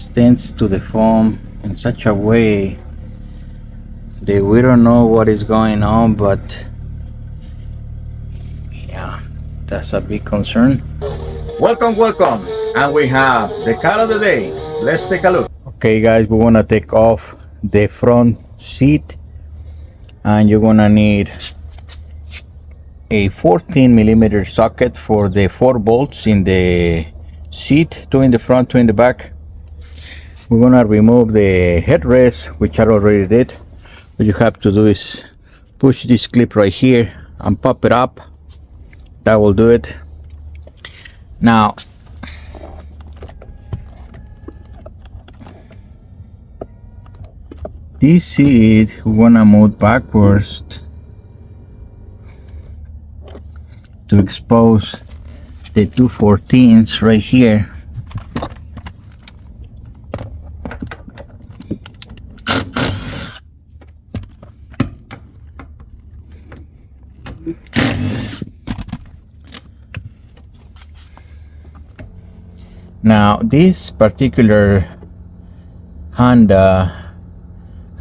extends to the foam in such a way that we don't know what is going on, but yeah, that's a big concern. Welcome, and we have the car of the day. Let's take a look. Okay guys, we want to take off the front seat, and you're gonna need a 14mm socket for the 4 bolts in the seat, 2 in the front, 2 in the back. We're gonna remove the headrest, which I already did. What you have to do is push this clip right here and pop it up. That will do it. Now this seat we're gonna move backwards to expose the 214s right here. Now this particular Honda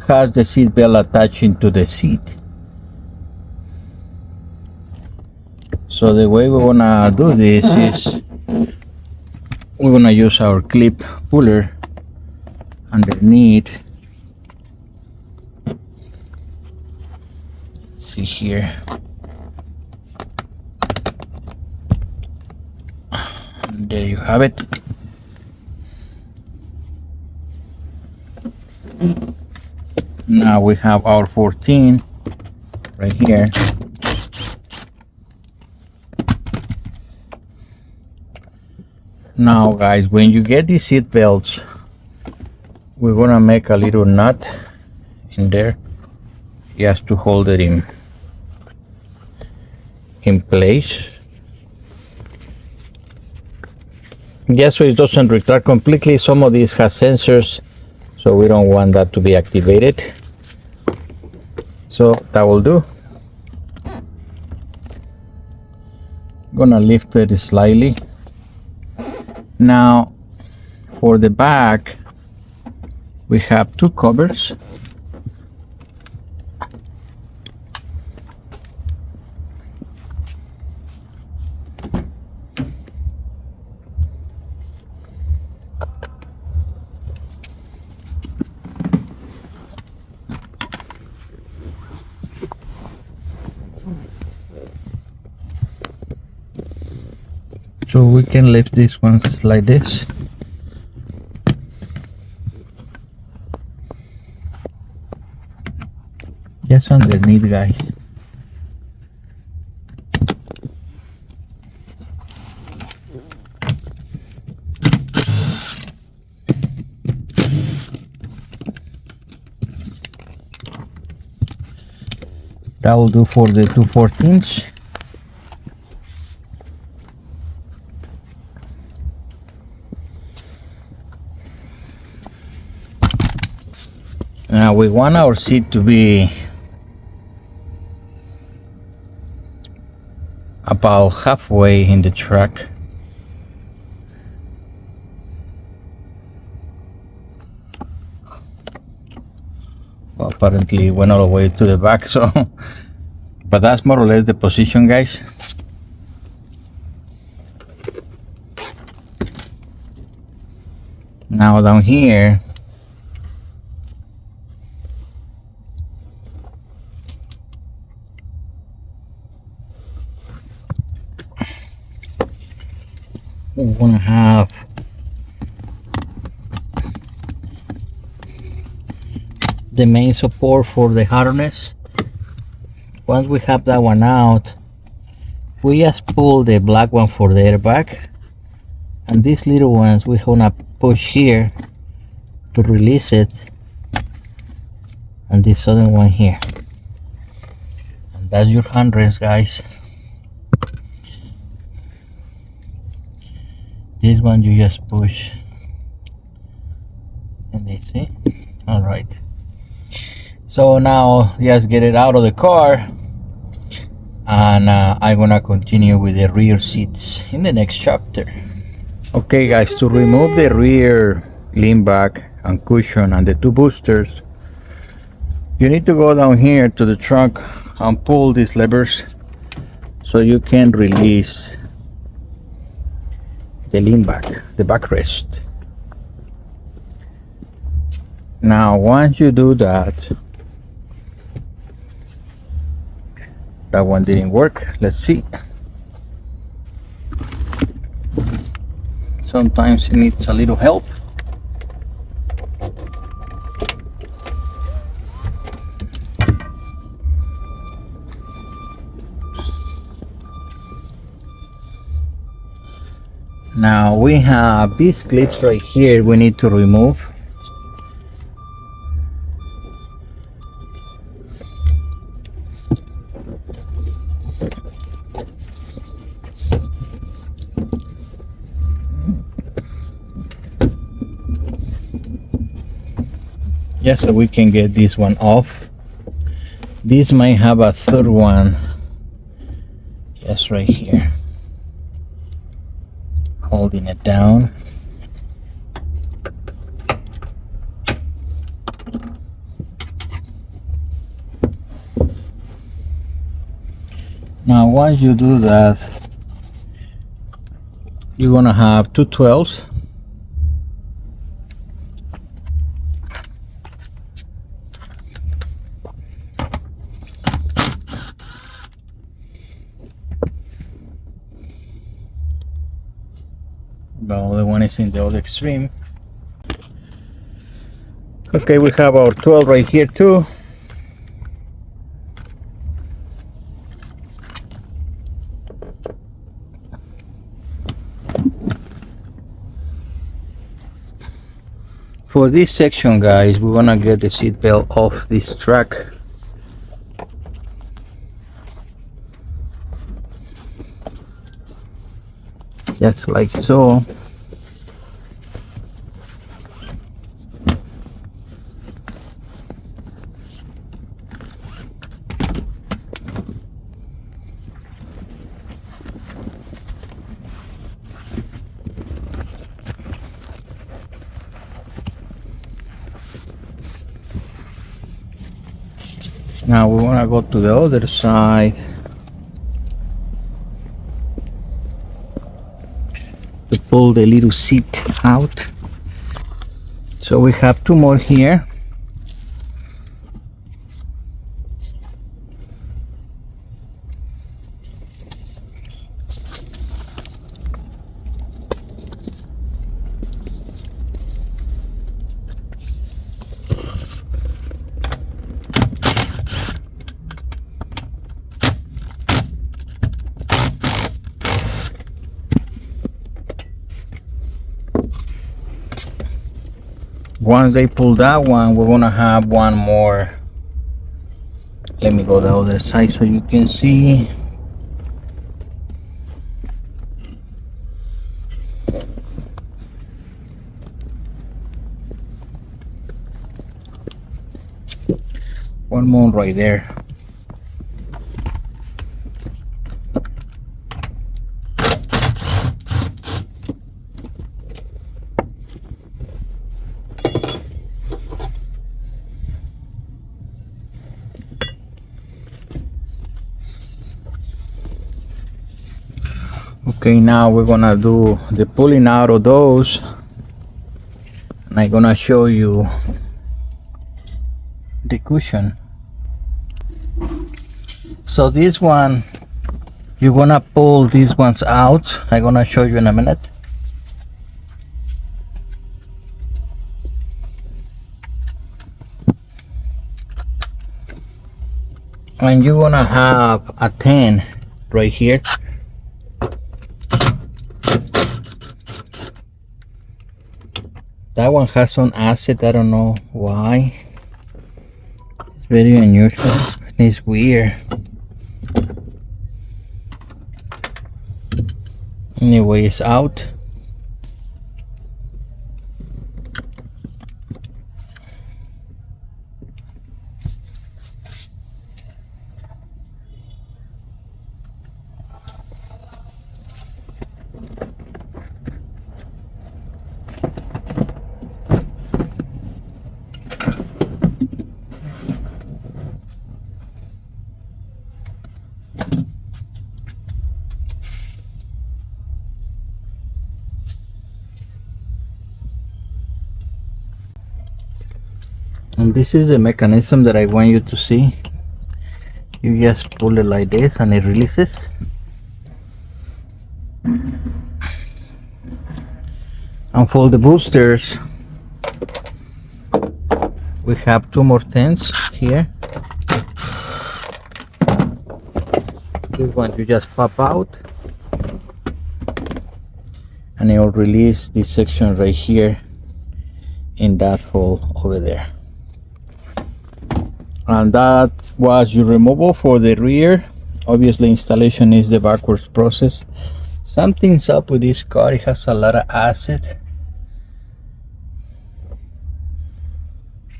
has the seat belt attaching to the seat. So the way we wanna do this is we're gonna use our clip puller underneath. Let's see here. And there you have it. Now we have our 14 right here. Now guys, when you get these seat belts, we're gonna make a little nut in there just to hold it in place. Just so it doesn't retract completely. Some of these has sensors, so we don't want that to be activated. So that will do. Gonna lift it slightly. Now for the back we have 2 covers. So we can lift this one like this. Just underneath, guys. That will do for the 214s. Now we want our seat to be about halfway in the truck. Well, apparently it went all the way to the back, so but that's more or less the position, guys. Now down here we want to have the main support for the harness. Once we have that one out, we just pull the black one for the airbag, and these little ones we want to push here to release it, and this other one here, and that's your handrest, guys. This one you just push and that's it. All right, so now just get it out of the car, and I'm gonna continue with the rear seats in the next chapter. Okay guys, to remove the rear lean back and cushion and the two boosters, you need to go down here to the trunk and pull these levers so you can release the lean back, the backrest. Now once you do that, that one didn't work. Let's see. Sometimes it needs a little help. Now we have these clips right here we need to remove. Yeah, so we can get this one off. This might have a third one. Yes, right here. Holding it down. Now once you do that, you're gonna have two 12s. The other one is in the other extreme. Okay, we have our 12 right here too. For this section, guys, we want to get the seat belt off this track. Just like so. Now we want to go to the other side to pull the little seat out. So we have two more here. Once they pull that one, we're gonna have one more. Let me go the other side so you can see. One more right there. Okay, now we're gonna do the pulling out of those, and I'm gonna show you the cushion. So this one, you're gonna pull these ones out. I'm gonna show you in a minute. And you're gonna have a 10 right here. That one has some acid, I don't know why. It's very unusual. It's weird. Anyway, it's out. And this is the mechanism that I want you to see. You just pull it like this and it releases. And for the boosters, we have two more things here. This one you just pop out and it will release this section right here in that hole over there. And that was your removal for the rear. Obviously installation is the backwards process. Something's up with this car. It has a lot of acid.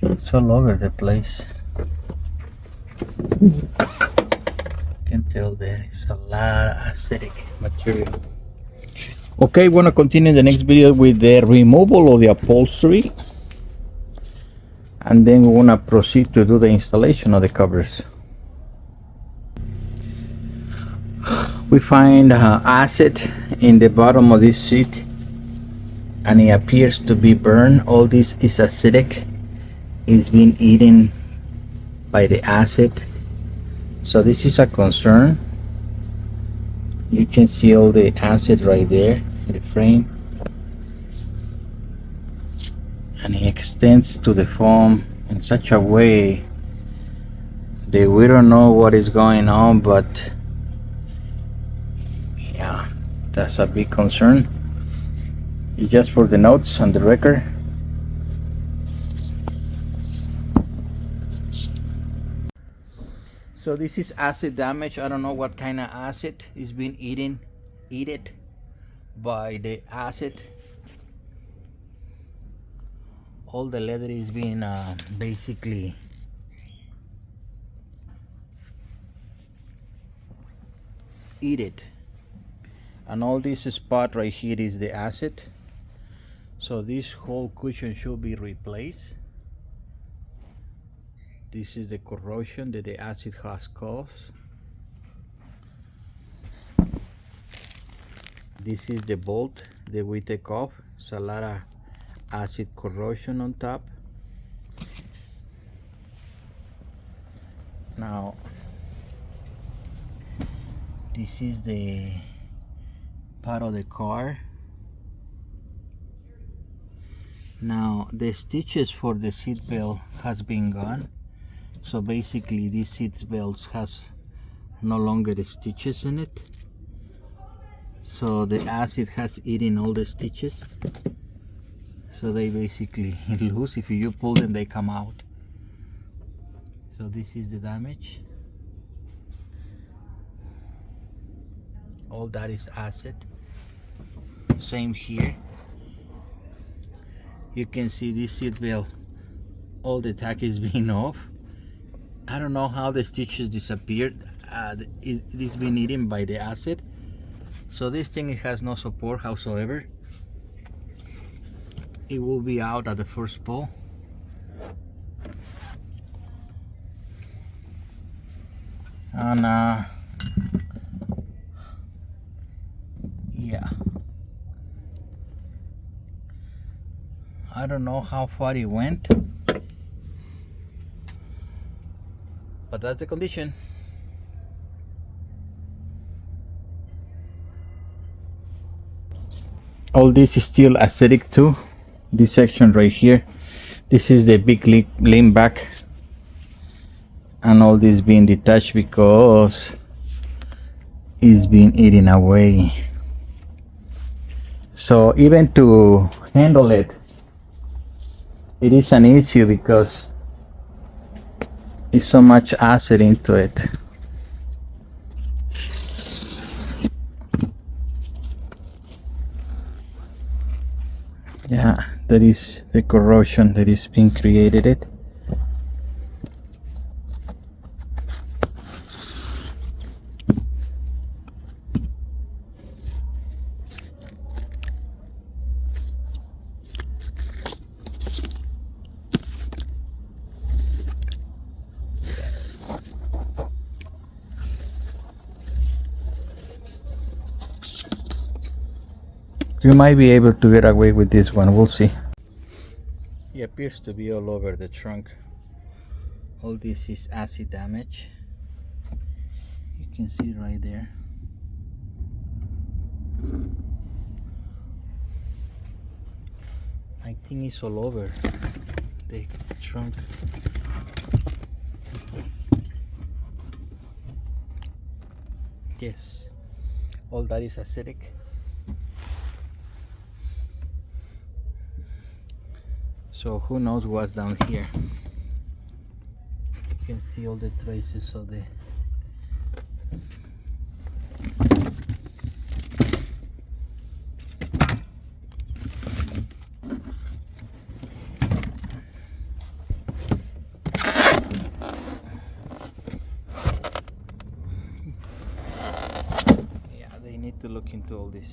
It's all over the place. You can tell there is a lot of acidic material. Okay, we're gonna continue the next video with the removal of the upholstery, and then we're gonna proceed to do the installation of the covers. We find acid in the bottom of this seat and it appears to be burned. All this is acidic. It's been eaten by the acid, so this is a concern. You can see all the acid right there in the frame, and it extends to the foam in such a way that we don't know what is going on, but yeah, that's a big concern. It's just for the notes on the record. So this is acid damage. I don't know what kind of acid is being eaten by the acid. All the leather is being basically eaten, and all this spot right here is the acid. So this whole cushion should be replaced. This is the corrosion that the acid has caused. This is the bolt that we take off. It's a lot of acid corrosion on top. Now this is the part of the car. Now the stitches for the seat belt has been gone. So basically this seat belt has no longer the stitches in it. So the acid has eaten all the stitches. So they basically loose. If you pull them, they come out. So this is the damage. All that is acid. Same here. You can see this seat belt, all the tack is being off. I don't know how the stitches disappeared. It's been eaten by the acid. So this thing, it has no support whatsoever. It will be out at the first pull. And yeah, I don't know how far it went, but that's the condition. All this is still acidic too. This section right here, this is the big lean back, and all this being detached because it's been eaten away. So even to handle it, it is an issue because it's so much acid into it. Yeah, that is the corrosion that is being created it. You might be able to get away with this one, we'll see. He appears to be all over the trunk. all this is acid damage. You can see right there. I think it's all over the trunk. Yes, all that is acidic. So who knows what's down here. You can see all the traces of the need to look into all this.